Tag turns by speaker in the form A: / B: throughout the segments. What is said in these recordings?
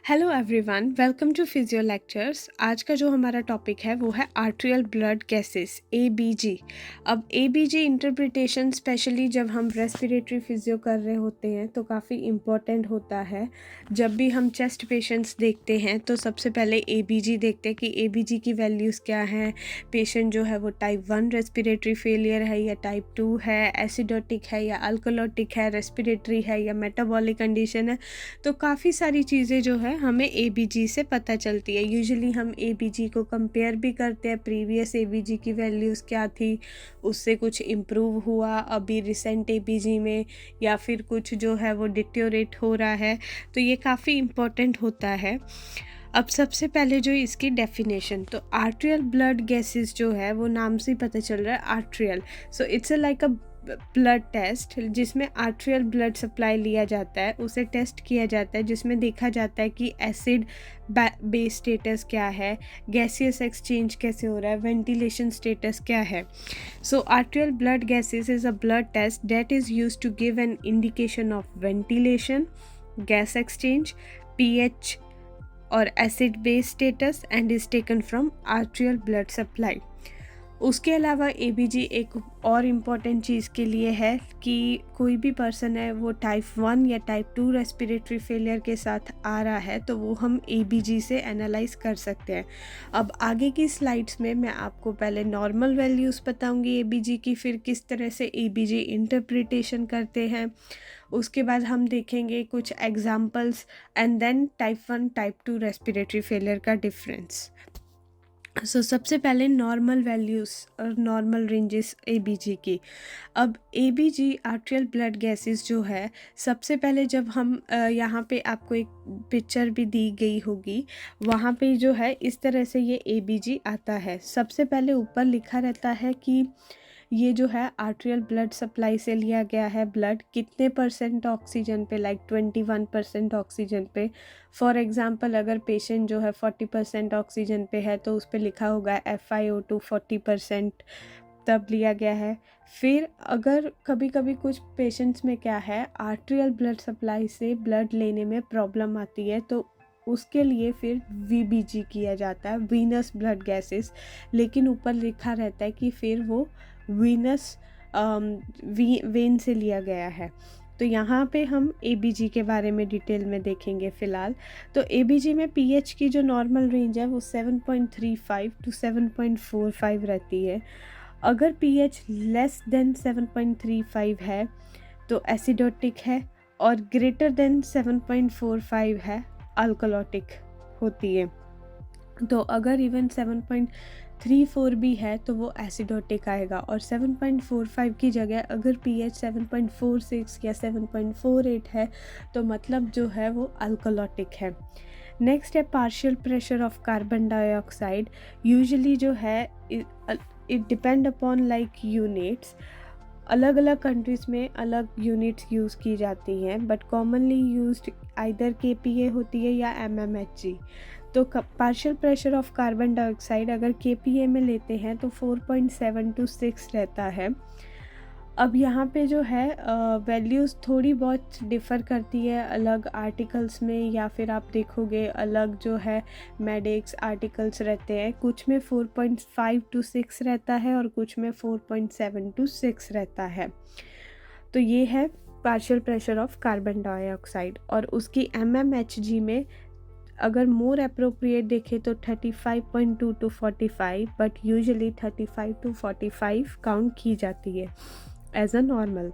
A: Hello everyone, welcome to physio lectures. आज का जो हमारा टॉपिक है वो है आर्ट्रियल ब्लड गैसेस एबीजी। अब एबीजी इंटरप्रिटेशन स्पेशली जब हम रेस्पिरेटरी फिजियो कर रहे होते हैं तो काफ़ी इम्पोर्टेंट होता है। जब भी हम चेस्ट पेशेंट्स देखते हैं तो सबसे पहले एबीजी देखते हैं कि एबीजी की वैल्यूज़ क्या हैं। पेशेंट जो है वो टाइप 1 रेस्पिरेटरी फेलियर है या टाइप 2 है, एसिडोटिक है या अल्कोलोटिक है, रेस्पिरेटरी है या मेटाबॉलिक कंडीशन है। तो काफ़ी सारी चीज़ें जो है हमें एबीजी से पता चलती है। यूजुअली हम एबीजी को कंपेयर भी करते हैं, प्रीवियस एबीजी की वैल्यूज़ क्या थी, उससे कुछ इम्प्रूव हुआ अभी रिसेंट एबीजी में, या फिर कुछ जो है वो डिटेरियोरेट हो रहा है। तो ये काफ़ी इम्पोर्टेंट होता है। अब सबसे पहले जो इसकी डेफिनेशन, तो आर्ट्रियल ब्लड गैसेस जो है वो नाम से ही पता चल रहा है arterial. So it's like a blood test जिसमें आर्ट्रियल ब्लड सप्लाई लिया जाता है, उसे टेस्ट किया जाता है जिसमें देखा जाता है कि एसिड बेस स्टेटस क्या है, गैसियस एक्सचेंज कैसे हो रहा है, वेंटिलेशन स्टेटस क्या है। So arterial blood gases is a blood test that is used to give an indication of ventilation, gas exchange, pH और acid base status and is taken from arterial blood supply. उसके अलावा ABG एक और important चीज़ के लिए है कि कोई भी पर्सन है वो टाइप 1 या टाइप 2 रेस्पिरेटरी फेलियर के साथ आ रहा है तो वो हम एबीजी से एनालाइज कर सकते हैं। अब आगे की स्लाइड्स में मैं आपको पहले नॉर्मल वैल्यूज़ बताऊंगी एबीजी की, फिर किस तरह से एबीजी इंटरप्रिटेशन करते हैं। उसके बाद हम देखेंगे कुछ examples and then type 1 type 2 respiratory failure का डिफरेंस। सबसे पहले नॉर्मल वैल्यूज़ और नॉर्मल रेंजेस एबीजी की। अब एबीजी आर्ट्रियल ब्लड गैसेस जो है, सबसे पहले जब हम यहाँ पे आपको एक पिक्चर भी दी गई होगी, वहाँ पे जो है इस तरह से ये एबीजी आता है। सबसे पहले ऊपर लिखा रहता है कि ये जो है आर्ट्रियल ब्लड सप्लाई से लिया गया है ब्लड, कितने परसेंट ऑक्सीजन पे, लाइक 21% ऑक्सीजन पे। फॉर एग्जांपल अगर पेशेंट जो है 40% ऑक्सीजन पे है तो उस पर लिखा होगा FiO2 40% तब लिया गया है। फिर अगर कभी कभी कुछ पेशेंट्स में क्या है, आर्ट्रियल ब्लड सप्लाई से ब्लड लेने में प्रॉब्लम आती है तो उसके लिए फिर वीबीजी किया जाता है, वीनस ब्लड गैसेस, लेकिन ऊपर लिखा रहता है कि फिर वो वीनस वेन से लिया गया है। तो यहाँ पे हम एबीजी के बारे में डिटेल में देखेंगे फ़िलहाल। तो एबीजी में पीएच की जो नॉर्मल रेंज है वो 7.35 टू 7.45 रहती है। अगर पीएच लेस देन 7.35 है तो एसिडोटिक है, और ग्रेटर देन 7.45 है अल्कोलोटिक होती है। तो अगर इवन 7.34 भी है तो वो एसिडोटिक आएगा, और 7.45 की जगह अगर पीएच 7.46 या 7.48 है तो मतलब जो है वो अल्कोलोटिक है। नेक्स्ट है partial pressure of carbon dioxide. Usually जो है it depend upon like units, अलग अलग कंट्रीज़ में अलग यूनिट्स यूज़ की जाती हैं, but commonly used either KPA होती है या एमएमएचजी। तो partial pressure of carbon dioxide अगर केपीए में लेते हैं तो 4.7 to 6 रहता है। अब यहाँ पे जो है वैल्यूज़ थोड़ी बहुत डिफ़र करती है अलग आर्टिकल्स में, या फिर आप देखोगे अलग जो है मेडिक्स आर्टिकल्स रहते हैं, कुछ में 4.5 to 6 रहता है और कुछ में 4.7 to 6 रहता है। तो ये है partial pressure of carbon dioxide. और उसकी एमएमएचजी में अगर मोर अप्रोप्रिएट देखें तो 35.2 to 45, but usually 35 to 45 count की जाती है एज अ नॉर्मल।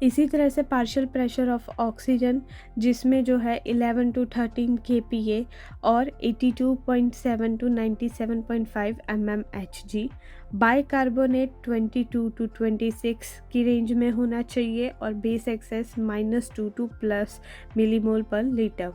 A: इसी तरह से पार्शियल प्रेशर ऑफ ऑक्सीजन जिसमें जो है 11 to 13 kPa और 82.7 to 97.5 mmHg। बाइकार्बोनेट 22 to 26 की रेंज में होना चाहिए, और बेस एक्सेस -2 to + मिलीमोल पर लीटर।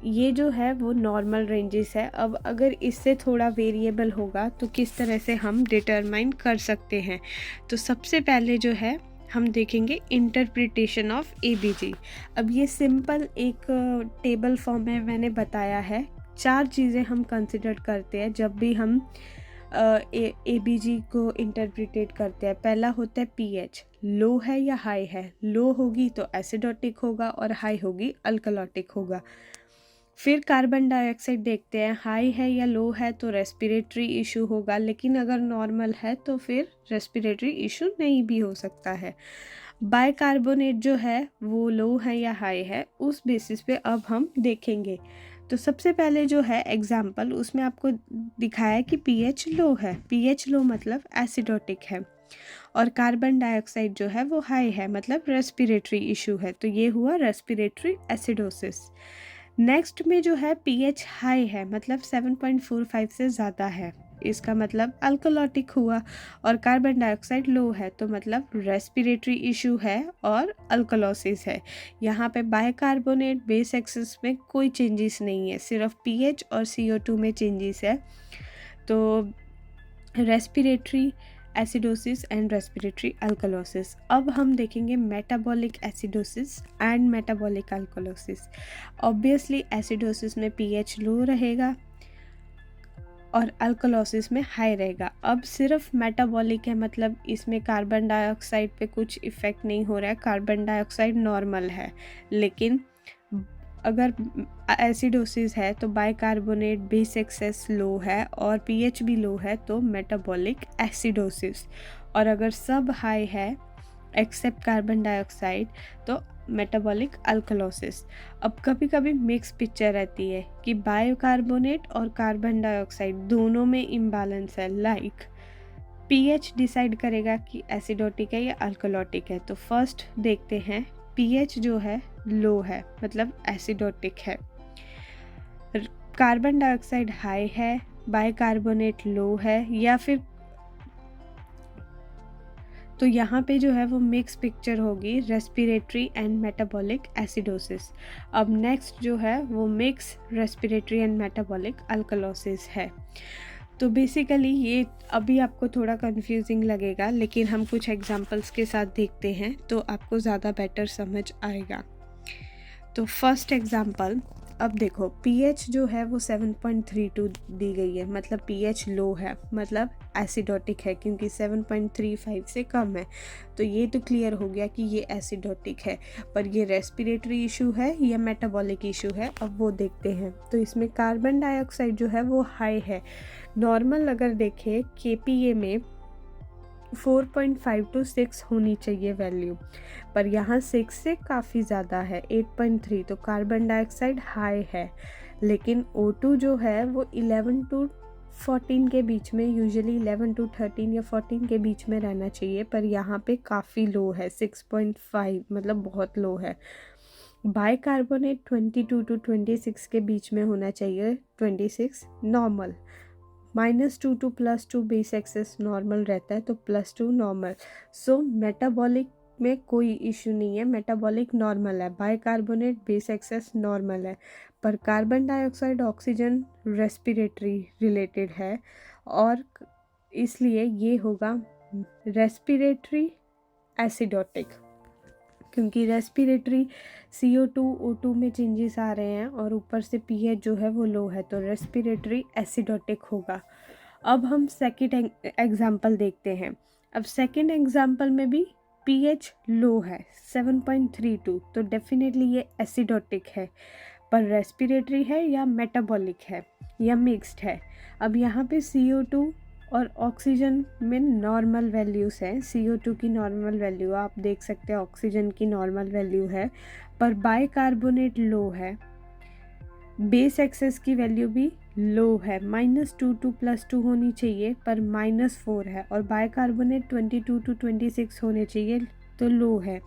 A: ये जो है वो नॉर्मल रेंजेस है। अब अगर इससे थोड़ा वेरिएबल होगा तो किस तरह से हम डिटरमाइन कर सकते हैं, तो सबसे पहले जो है हम देखेंगे इंटरप्रिटेशन ऑफ एबीजी। अब ये सिंपल एक टेबल फॉर्म में मैंने बताया है। 4 चीज़ें हम कंसिडर करते हैं जब भी हम एबीजी को इंटरप्रिटेट करते हैं। पहला होता है पीएच, लो है या हाई है। लो होगी तो एसिडोटिक होगा और हाई होगी अल्कलोटिक होगा। फिर कार्बन डाइऑक्साइड देखते हैं, हाई है या लो है तो रेस्पिरेटरी इशू होगा, लेकिन अगर नॉर्मल है तो फिर रेस्पिरेटरी इशू नहीं भी हो सकता है। बाइकार्बोनेट जो है वो लो है या हाई है, उस बेसिस पे अब हम देखेंगे। तो सबसे पहले जो है एग्जाम्पल, उसमें आपको दिखाया कि पीएच लो है। पीएच लो मतलब एसिडोटिक है, और कार्बन डाइऑक्साइड जो है वो हाई है, मतलब रेस्पिरेटरी इशू है। तो ये हुआ रेस्पिरेटरी एसिडोसिस। नेक्स्ट में जो है पीएच हाई है, मतलब 7.45 से ज़्यादा है, इसका मतलब अल्कोलॉटिक हुआ। और कार्बन डाइऑक्साइड लो है, तो मतलब रेस्पिरेटरी इशू है और अल्कोलोसिस है। यहाँ पे बाइकार्बोनेट बेस एक्सिस में कोई चेंजेस नहीं है, सिर्फ पीएच और CO2 में चेंजेस है। तो respiratory acidosis and respiratory alkalosis. अब हम देखेंगे metabolic acidosis and metabolic alkalosis. Obviously acidosis में पीएच लो रहेगा और अल्कोलोसिस में हाई रहेगा। अब सिर्फ मेटाबॉलिक है, मतलब इसमें कार्बन डाइऑक्साइड पे कुछ इफ़ेक्ट नहीं हो रहा है, कार्बन डाइऑक्साइड नॉर्मल है। लेकिन अगर एसिडोसिस है तो बाइकार्बोनेट बेस एक्सेस लो है और पीएच भी लो है, तो मेटाबॉलिक एसिडोसिस। और अगर सब हाई है एक्सेप्ट कार्बन डाइऑक्साइड, तो मेटाबॉलिक अल्कलोसिस। अब कभी कभी मिक्स पिक्चर रहती है कि बाइकार्बोनेट और कार्बन डाइऑक्साइड दोनों में इम्बैलेंस है, लाइक पीएच डिसाइड करेगा कि एसिडोटिक है या अल्कलोटिक है। तो फर्स्ट देखते हैं, पीएच जो है लो है, मतलब एसिडोटिक है। कार्बन डाइऑक्साइड हाई है, बाइकार्बोनेट लो है, या फिर तो यहाँ पे जो है वो मिक्स पिक्चर होगी, रेस्पिरेटरी एंड मेटाबॉलिक एसिडोसिस। अब नेक्स्ट जो है वो mix respiratory and metabolic alkalosis है। तो बेसिकली ये अभी आपको थोड़ा कंफ्यूजिंग लगेगा, लेकिन हम कुछ एग्जांपल्स के साथ देखते हैं तो आपको ज़्यादा बेटर समझ आएगा। तो फर्स्ट एग्जांपल, अब देखो पीएच जो है वो 7.32 दी गई है, मतलब पीएच लो है, मतलब एसिडोटिक है, क्योंकि 7.35 से कम है। तो ये तो क्लियर हो गया कि ये एसिडोटिक है। पर ये रेस्पिरेटरी इशू है या मेटाबॉलिक इशू है, अब वो देखते हैं। तो इसमें कार्बन डाइऑक्साइड जो है वो हाई है। नॉर्मल अगर देखें KPA में 4.5 to 6 होनी चाहिए वैल्यू, पर यहाँ 6 से काफ़ी ज़्यादा है, 8.3। तो कार्बन डाइऑक्साइड हाई है, लेकिन O2 जो है वो 11 to 14 के बीच में, यूजुअली 11 to 13 या 14 के बीच में रहना चाहिए, पर यहाँ पे काफ़ी लो है, 6.5, मतलब बहुत लो है। बाइकार्बोनेट 22 to 26 के बीच में होना चाहिए, 26 normal. -2 to +2 base excess normal रहता है, तो +2 नॉर्मल। सो मेटाबॉलिक में कोई इशू नहीं है, मेटाबॉलिक नॉर्मल है। बाइकार्बोनेट बेस एक्सेस नॉर्मल है, पर carbon dioxide oxygen respiratory related है, और इसलिए ये होगा रेस्पिरेटरी एसिडोटिक, क्योंकि रेस्पिरेटरी CO2 O2 में चेंजेस आ रहे हैं और ऊपर से पीएच जो है वो लो है, तो रेस्पिरेटरी एसिडोटिक होगा। अब हम सेकंड एग्जांपल देखते हैं। अब सेकंड एग्जांपल में भी पीएच लो है, 7.32, तो डेफिनेटली ये एसिडोटिक है, पर रेस्पिरेटरी है या मेटाबॉलिक है या मिक्स्ड है। अब यहाँ पे CO2 और ऑक्सीजन में नॉर्मल वैल्यूज़ हैं। CO2 की नॉर्मल वैल्यू आप देख सकते हैं, ऑक्सीजन की नॉर्मल वैल्यू है, पर बाइकार्बोनेट लो है। बेस एक्सेस की वैल्यू भी लो है, -2 to +2 होनी चाहिए, पर -4 है, और बाइकार्बोनेट 22 to 26 होने चाहिए, तो लो है।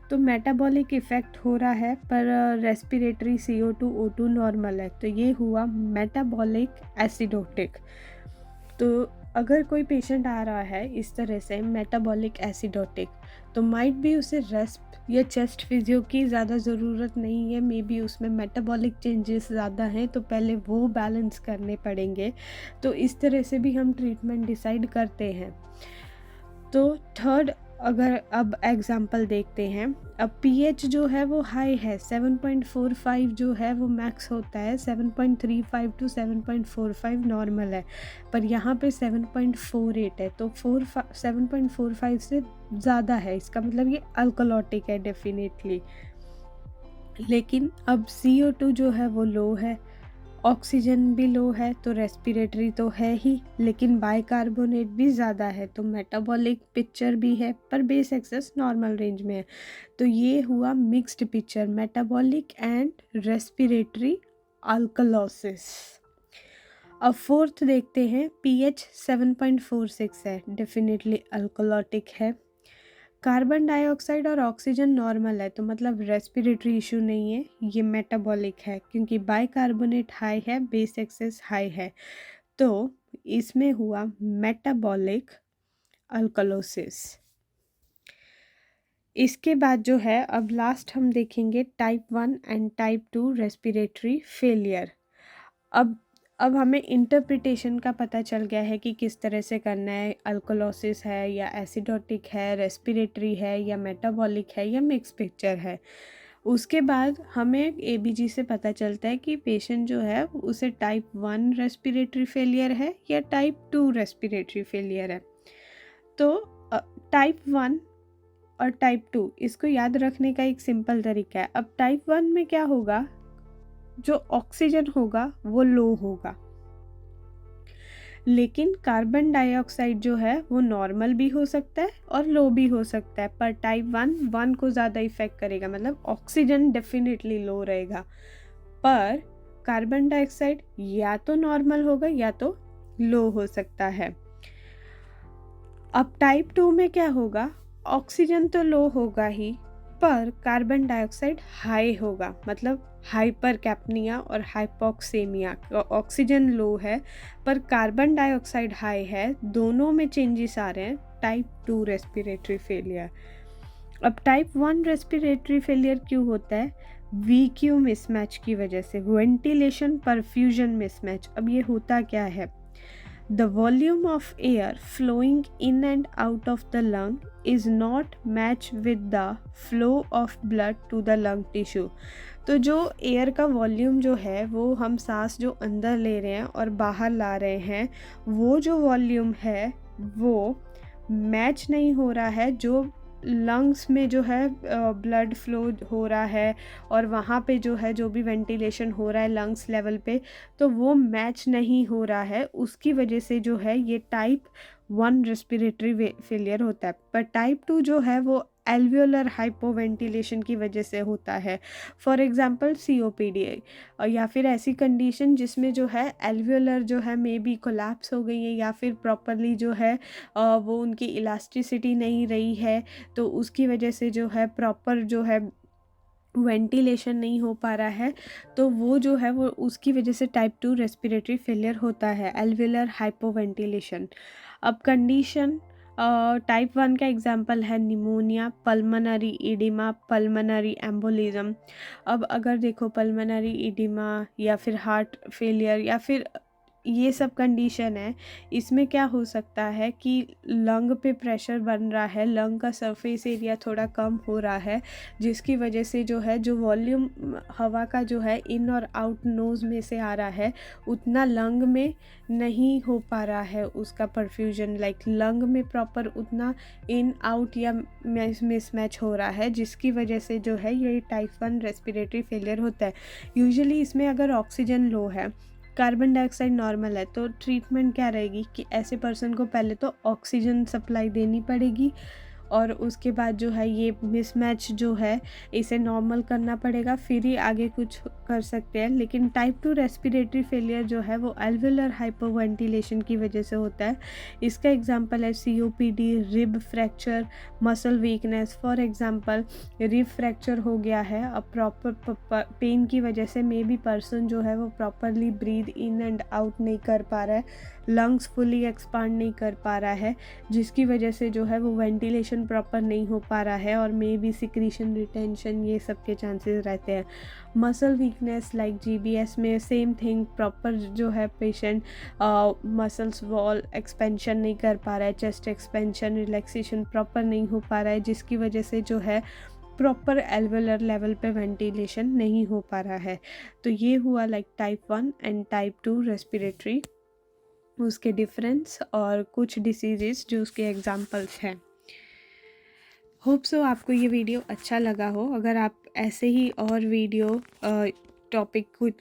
A: तो मेटाबॉलिक इफ़ेक्ट हो रहा है, पर रेस्पिरेटरी CO2 O2 नॉर्मल है, तो ये हुआ मेटाबॉलिक एसिडोटिक। तो अगर कोई पेशेंट आ रहा है इस तरह से मेटाबॉलिक एसिडोटिक, तो माइट भी उसे रेस्प या चेस्ट फिजियो की ज़्यादा ज़रूरत नहीं है, मे बी उसमें मेटाबॉलिक चेंजेस ज़्यादा हैं, तो पहले वो बैलेंस करने पड़ेंगे। तो इस तरह से भी हम ट्रीटमेंट डिसाइड करते हैं। तो थर्ड, अगर अब एग्जांपल देखते हैं। अब पीएच जो है वो हाई है, 7.45 जो है वो मैक्स होता है, 7.35 to 7.45 नॉर्मल है, पर यहाँ पे 7.48 है, तो 7.45 से ज़्यादा है, इसका मतलब ये अल्कोलॉटिक है डेफिनेटली। लेकिन अब CO2 जो है वो लो है, ऑक्सीजन भी लो है, तो रेस्पिरेटरी तो है ही, लेकिन बाइकार्बोनेट भी ज़्यादा है, तो मेटाबॉलिक पिक्चर भी है, पर बेस एक्सेस नॉर्मल रेंज में है। तो ये हुआ mixed picture, metabolic and respiratory alkalosis. अब फोर्थ देखते हैं, pH 7.46 है, डेफिनेटली अल्कोलोटिक है। कार्बन डाइऑक्साइड और ऑक्सीजन नॉर्मल है, तो मतलब रेस्पिरेटरी इशू नहीं है, ये मेटाबॉलिक है, क्योंकि बाइकार्बोनेट हाई है, बेस एक्सेस हाई है, तो इसमें हुआ मेटाबॉलिक अल्कलोसिस। इसके बाद जो है, अब लास्ट हम देखेंगे type 1 and type 2 respiratory failure. अब हमें इंटरप्रिटेशन का पता चल गया है कि किस तरह से करना है, अल्कोलोसिस है या एसिडोटिक है, रेस्पिरेटरी है या मेटाबॉलिक है या मिक्स पिक्चर है। उसके बाद हमें ABG से पता चलता है कि पेशेंट जो है उसे टाइप 1 रेस्पिरेटरी फेलियर है या टाइप 2 रेस्पिरेटरी फेलियर है। तो टाइप 1 और टाइप 2 इसको याद रखने का एक सिंपल तरीका है। अब टाइप 1 में क्या होगा, जो ऑक्सीजन होगा वो लो होगा, लेकिन कार्बन डाइऑक्साइड जो है वो नॉर्मल भी हो सकता है और लो भी हो सकता है, पर टाइप 1 को ज़्यादा इफेक्ट करेगा, मतलब ऑक्सीजन डेफिनेटली लो रहेगा, पर कार्बन डाइऑक्साइड या तो नॉर्मल होगा या तो लो हो सकता है। अब टाइप 2 में क्या होगा, ऑक्सीजन तो लो होगा ही, पर कार्बन डाइऑक्साइड हाई होगा, मतलब हाइपर कैप्निया और हाइपोक्सेमिया। ऑक्सीजन लो है पर कार्बन डाइऑक्साइड हाई है, दोनों में चेंजेस आ रहे हैं, टाइप 2 रेस्पिरेटरी फेलियर। अब टाइप 1 रेस्पिरेटरी फेलियर क्यों होता है, VQ मिसमैच की वजह से, वेंटिलेशन परफ्यूजन मिसमैच। अब ये होता क्या है, the volume of air flowing in and out of the lung is not matched with the flow of blood to the lung tissue। तो जो एयर का वॉल्यूम जो है वो हम सांस जो अंदर ले रहे हैं और बाहर ला रहे हैं, वो जो वॉल्यूम है वो मैच नहीं हो रहा है जो लंग्स में जो है ब्लड फ्लो हो रहा है, और वहाँ पे जो है जो भी वेंटिलेशन हो रहा है लंग्स लेवल पे, तो वो मैच नहीं हो रहा है, उसकी वजह से जो है ये टाइप 1 रेस्पिरेटरी फेलियर होता है। पर टाइप 2 जो है वो एल्वियोलर हाइपोवेंटिलेशन की वजह से होता है, फॉर एग्जांपल COPD, या फिर ऐसी कंडीशन जिसमें जो है एल्वियोलर जो है मे बी कोलैप्स हो गई है, या फिर प्रॉपरली जो है वो उनकी इलास्टिसिटी नहीं रही है, तो उसकी वजह से जो है प्रॉपर जो है वेंटिलेशन नहीं हो पा रहा है, तो वो जो है वो उसकी वजह से टाइप 2 रेस्पिरेटरी फेलियर होता है, एल्वियोलर हाइपोवेंटिलेशन। अब कंडीशन टाइप 1 का एग्जांपल है pneumonia, pulmonary edema, pulmonary embolism. अब अगर देखो पल्मोनरी इडिमा या फिर हार्ट फेलियर या फिर ये सब कंडीशन है, इसमें क्या हो सकता है कि लंग पे प्रेशर बन रहा है, लंग का सरफेस एरिया थोड़ा कम हो रहा है, जिसकी वजह से जो है जो वॉल्यूम हवा का जो है इन और आउट नोज़ में से आ रहा है उतना लंग में नहीं हो पा रहा है उसका परफ्यूजन, लाइक लंग में प्रॉपर उतना इन आउट या मिसमैच हो रहा है, जिसकी वजह से जो है ये टाइप 1 रेस्पिरेटरी फेलियर होता है। यूजुअली इसमें अगर ऑक्सीजन लो है, कार्बन डाइऑक्साइड नॉर्मल है, तो ट्रीटमेंट क्या रहेगी कि ऐसे पर्सन को पहले तो ऑक्सीजन सप्लाई देनी पड़ेगी, और उसके बाद जो है ये मिसमैच जो है इसे नॉर्मल करना पड़ेगा, फिर ही आगे कुछ कर सकते हैं। लेकिन टाइप 2 रेस्पिरेटरी फेलियर जो है वो एल्वियोलर हाइपोवेंटिलेशन की वजह से होता है। इसका एग्जांपल है COPD, rib fracture, muscle weakness. For example rib fracture हो गया है, अब प्रॉपर पेन की वजह से मे बी पर्सन जो है वो properly breathe in and out नहीं कर पा रहा है, लंग्स फुली एक्सपांड नहीं कर पा रहा है, जिसकी वजह से जो है वो वेंटिलेशन प्रॉपर नहीं हो पा रहा है, और मे बी सिक्रीशन रिटेंशन ये सब के चांसेस रहते हैं। मसल वीकनेस लाइक GBS में सेम थिंग, प्रॉपर जो है पेशेंट मसल्स वॉल एक्सपेंशन नहीं कर पा रहा है, चेस्ट एक्सपेंशन रिलैक्सेशन प्रॉपर नहीं हो पा रहा है, जिसकी वजह से जो है प्रॉपर एल्वेलर लेवल पे वेंटिलेशन नहीं हो पा रहा है। तो ये हुआ like type 1 and type 2 respiratory, उसके डिफरेंस और कुछ डिसीजेस जो उसके एग्जांपल्स हैं। होप सो आपको ये वीडियो अच्छा लगा हो। अगर आप ऐसे ही और वीडियो टॉपिक कुछ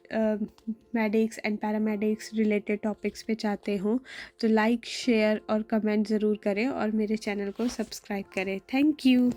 A: medics and paramedics related topics पे चाहते हो तो लाइक शेयर और कमेंट ज़रूर करें और मेरे चैनल को सब्सक्राइब करें। Thank you.